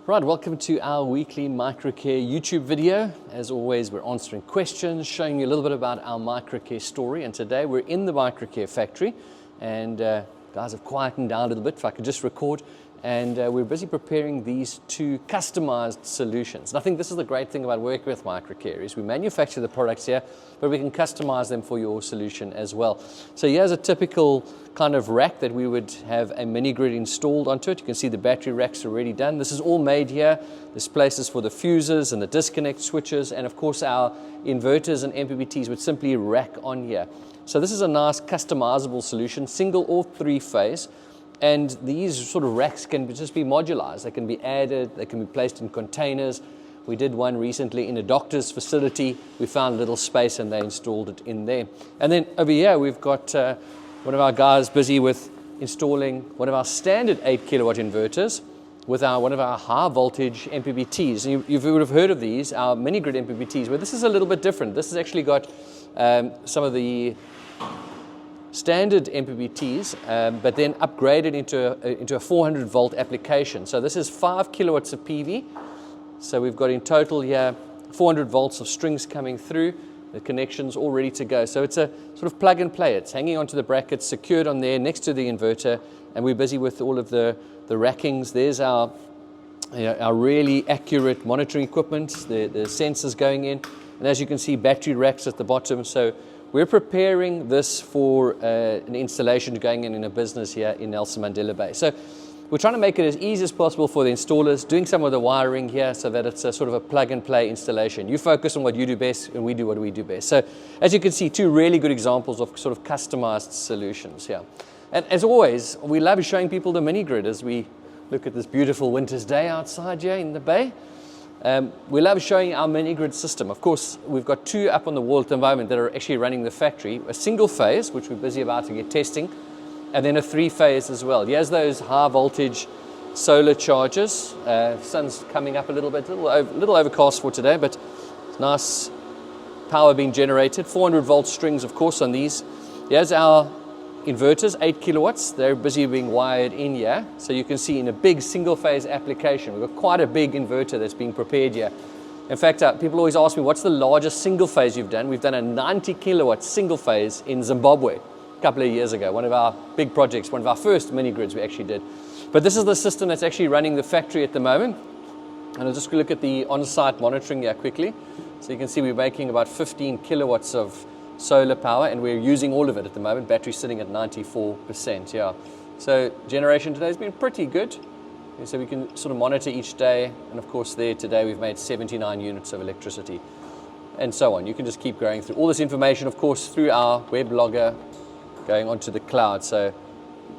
Right, welcome to our weekly Microcare YouTube video. As always, we're answering questions, showing you a little bit about our Microcare story. And today we're in the Microcare factory, and guys have quietened down a little bit, if I could just record. And we're busy preparing these two customized solutions. And I think this is the great thing about working with Microcare is we manufacture the products here, but we can customize them for your solution as well. So here's a typical kind of rack that we would have a mini grid installed onto it. You can see the battery racks are already done. This is all made here. There's places for the fuses and the disconnect switches, and of course our inverters and MPPTs would simply rack on here. So this is a nice customizable solution, single or three phase. And these sort of racks can just be modularized. They can be added, they can be placed in containers. We did one recently in a doctor's facility. We found a little space and they installed it in there. And then over here we've got one of our guys busy with installing one of our standard 8 kilowatt inverters with one of our high voltage MPPTs. And you would have heard of these, our mini grid MPPTs, where this is a little bit different. This has actually got some of the standard MPPTs, but then upgraded into a 400 volt application. So this is 5 kilowatts of PV. So we've got in total here 400 volts of strings coming through, the connections all ready to go. So it's a sort of plug and play. It's hanging onto the brackets, secured on there next to the inverter, and we're busy with all of the rackings. There's our really accurate monitoring equipment, the sensors going in, and as you can see, battery racks at the bottom. So we're preparing this for an installation going in a business here in Nelson Mandela Bay. So we're trying to make it as easy as possible for the installers, doing some of the wiring here so that it's a sort of a plug and play installation. You focus on what you do best and we do what we do best. So as you can see, two really good examples of sort of customized solutions here. And as always, we love showing people the mini grid as we look at this beautiful winter's day outside here in the bay. We love showing our mini grid system. Of course, we've got two up on the wall at the moment that are actually running the factory. A single phase, which we're busy about to get testing, and then a three phase as well. Here's those high voltage solar chargers. Sun's coming up a little bit, a little overcast for today, but it's nice power being generated. 400 volt strings, of course, on these. Here's our inverters, 8 kilowatts. They're busy being wired in here. So you can see in a big single phase application, we've got quite a big inverter that's being prepared here. In fact, people always ask me, what's the largest single phase you've done? We've done a 90 kilowatt single phase in Zimbabwe a couple of years ago. One of our big projects, one of our first mini grids we actually did. But this is the system that's actually running the factory at the moment. And I'll just look at the on-site monitoring here quickly. So you can see we're making about 15 kilowatts of solar power, and we're using all of it at the moment. Battery sitting at 94%, yeah. So generation today has been pretty good. And so we can sort of monitor each day, and of course there today we've made 79 units of electricity, and so on. You can just keep going through all this information, of course, through our web logger going onto the cloud, so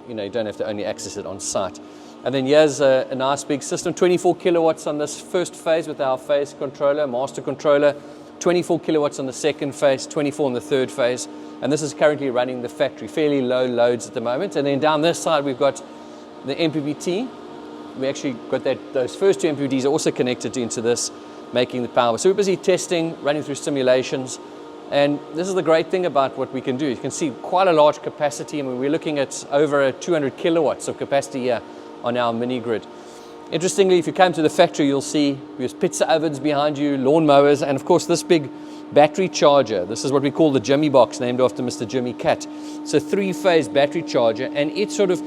you don't have to only access it on site. And then here's a nice big system, 24 kilowatts on this first phase with our phase controller, master controller, 24 kilowatts on the second phase, 24 on the third phase, and this is currently running the factory, fairly low loads at the moment. And then down this side we've got the MPPT. We actually got those first two MPPTs are also connected into this, making the power. So we're busy testing, running through simulations, and this is the great thing about what we can do. You can see quite a large capacity. I mean, we're looking at over 200 kilowatts of capacity here on our mini grid. Interestingly, if you come to the factory, you'll see there's pizza ovens behind you, lawn mowers, and of course this big battery charger. This is what we call the Jimmy box, named after Mr. Jimmy Cat. It's a three-phase battery charger, and it sort of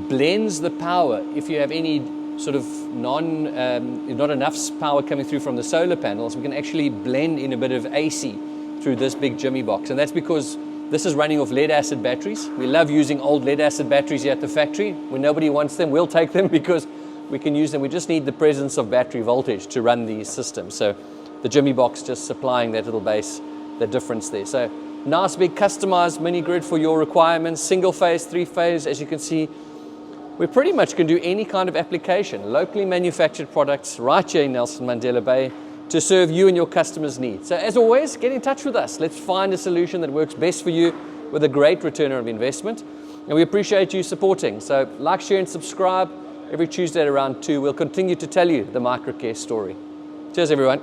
blends the power. If you have any sort of not enough power coming through from the solar panels, we can actually blend in a bit of AC through this big Jimmy box, and that's because this is running off lead-acid batteries. We love using old lead-acid batteries here at the factory. When nobody wants them, we'll take them because we can use them. We just need the presence of battery voltage to run these systems. So the Jimmy box just supplying that little base, the difference there. So nice big customized mini grid for your requirements, single phase, three phase. As you can see, we pretty much can do any kind of application, locally manufactured products right here in Nelson Mandela Bay to serve you and your customers' needs. So as always, get in touch with us. Let's find a solution that works best for you with a great return on investment. And we appreciate you supporting. So like, share and subscribe. Every Tuesday at around 2, we'll continue to tell you the Microcare story. Cheers, everyone.